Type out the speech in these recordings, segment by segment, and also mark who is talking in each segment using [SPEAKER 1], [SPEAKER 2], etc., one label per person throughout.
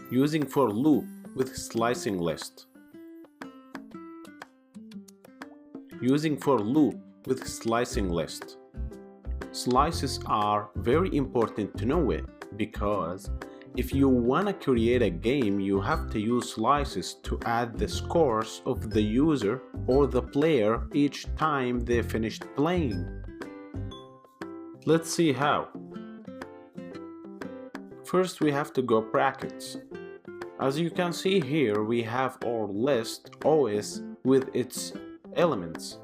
[SPEAKER 1] Using for loop with slicing list. Using for loop with slicing list. Slices are very important to know it because if you want to create a game, you have to use slices to add the scores of the user or the player each time they finished playing. Let's see how. First, we have to go brackets. As you can see here, we have our list OS with its elements.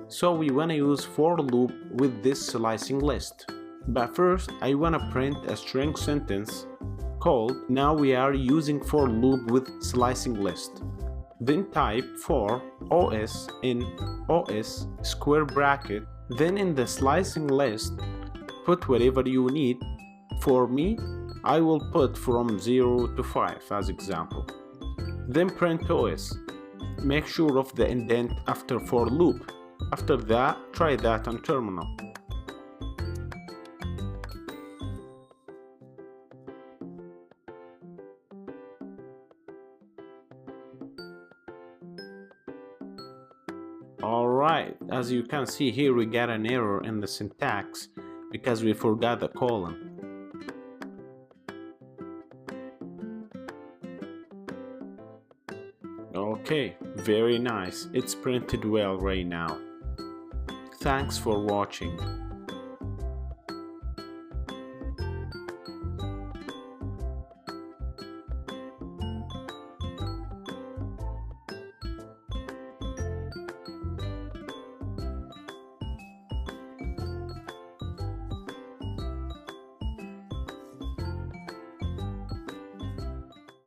[SPEAKER 1] So we want to use for loop with this slicing list. But first, I want to print a string sentence called now we are using for loop with slicing list. Then type for OS in OS square bracket. Then in the slicing list, put whatever you need. For me, I will put from 0 to 5 as example. Then print OS. Make sure of the indent after for loop. After that, try that on terminal. Alright, as you can see here, we got an error in the syntax because we forgot the colon. Okay, very nice. It's printed well right now. Thanks for watching.